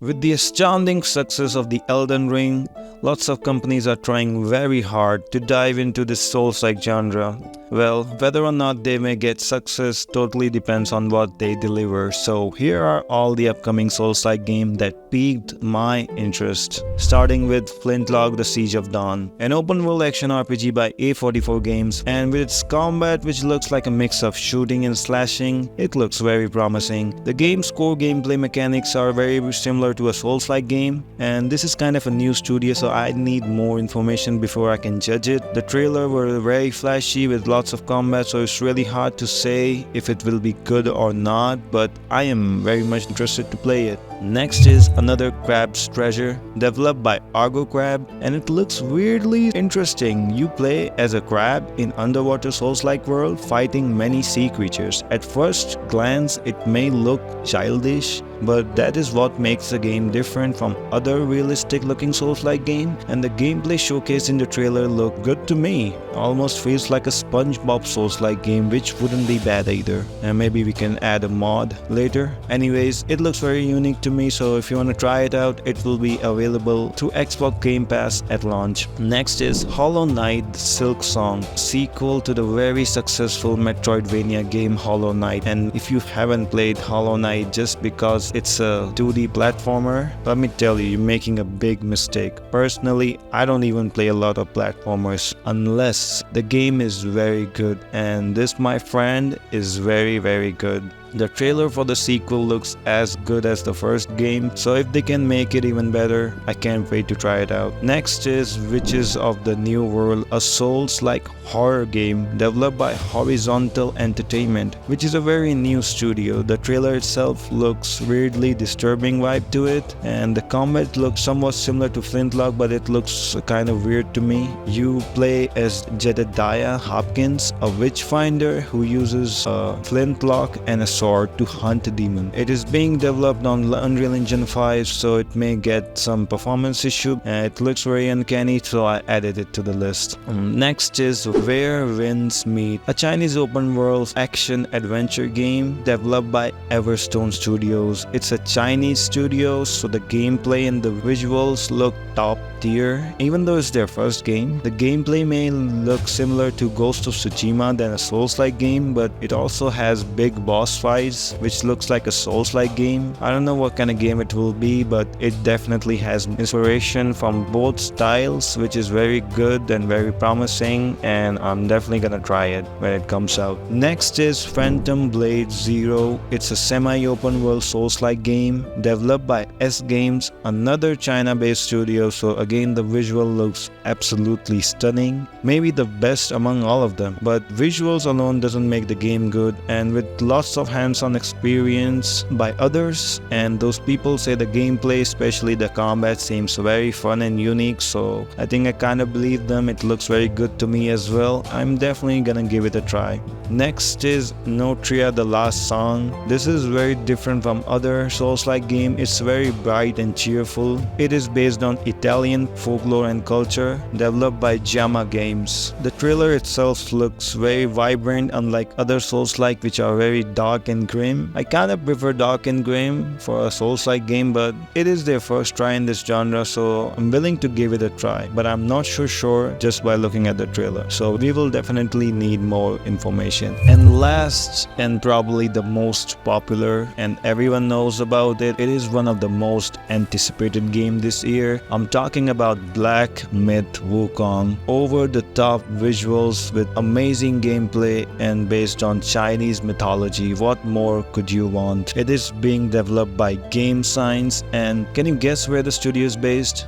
With the astounding success of the Elden Ring, lots of companies are trying very hard to dive into this Souls-like genre. Well, whether or not they may get success totally depends on what they deliver. So here are all the upcoming Souls-like games that piqued my interest. Starting with Flintlock: The Siege of Dawn, an open-world action RPG by A44 Games, and with its combat which looks like a mix of shooting and slashing, it looks very promising. The game's core gameplay mechanics are very similar to a Souls-like game, and this is kind of a new studio, so I need more information before I can judge it. The trailer were very flashy with lots of combat, so it's really hard to say if it will be good or not, but I am very much interested to play it. Next is another Crab's Treasure, developed by Argo Crab, and it looks weirdly interesting. You play as a crab in underwater Souls-like world fighting many sea creatures. At first glance it may look childish, but that is what makes the game different from other realistic looking Souls-like game, and the gameplay showcased in the trailer looked good to me. Almost feels like a SpongeBob Souls-like game, which wouldn't be bad either, and maybe we can add a mod later. Anyways, it looks very unique to me, so if you want to try it out, it will be available through Xbox Game Pass at launch. Next is Hollow Knight: The Silk Song, sequel to the very successful Metroidvania game Hollow Knight. And if you haven't played Hollow Knight just because it's a 2D platformer, let me tell you, you're making a big mistake. Personally, I don't even play a lot of platformers unless the game is very good, and this, my friend, is very good. The trailer for the sequel looks as good as the first game, so if they can make it even better, I can't wait to try it out. Next is Witches of the New World, a Souls-like horror game developed by Horizontal Entertainment, which is a very new studio. The trailer itself looks weirdly disturbing vibe to it, and the combat looks somewhat similar to Flintlock, but it looks kind of weird to me. You play as Jedediah Hopkins, a witchfinder who uses a flintlock and a sword to hunt a demon. It is being developed on Unreal Engine 5, so it may get some performance issue. It looks very uncanny, so I added it to the list. Next is Where Winds Meet, a Chinese open world action adventure game developed by Everstone Studios. It's a Chinese studio, so the gameplay and the visuals look top tier. Even though it's their first game, the gameplay may look similar to Ghost of Tsushima than a Souls-like game, but it also has big boss fights, which looks like a Souls-like game. I don't know what kind of game it will be, but it definitely has inspiration from both styles, which is very good and very promising, and I'm definitely gonna try it when it comes out. Next is Phantom Blade Zero. It's a semi-open world Souls-like game developed by S Games, another China-based studio, so again the visual looks absolutely stunning, maybe the best among all of them, but visuals alone doesn't make the game good, and with lots of hands-on experience by others, and those people say the gameplay, especially the combat, seems very fun and unique, so I think I kind of believe them. It looks very good to me as well. I'm definitely gonna give it a try. Next is Notria: The Last Song. This is very different from other Souls-like game. It's very bright and cheerful. It is based on Italian folklore and culture, developed by Giamma Games. The trailer itself looks very vibrant, unlike other Souls-like which are very dark and grim. I kind of prefer dark and grim for a Souls-like game, but it is their first try in this genre, so I'm willing to give it a try, but I'm not sure just by looking at the trailer, so we will definitely need more information. And last, and probably the most popular, and everyone knows about it, it is one of the most anticipated game this year. I'm talking about Black Myth: Wukong. Over the top visuals with amazing gameplay and based on Chinese mythology. What more could you want? It is being developed by Game Science, and can you guess where the studio is based?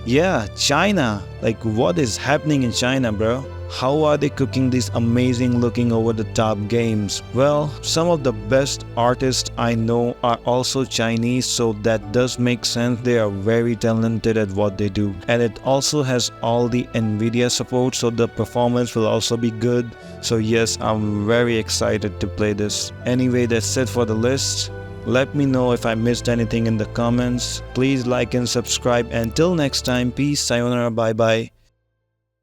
Yeah, China. Like, what is happening in China, bro? How are they cooking these amazing looking over the top games? Well, some of the best artists I know are also Chinese, so that does make sense. They are very talented at what they do. And it also has all the Nvidia support, so the performance will also be good. So yes, I'm very excited to play this. Anyway, that's it for the list. Let me know if I missed anything in the comments. Please like and subscribe. Until next time, peace, sayonara, bye bye.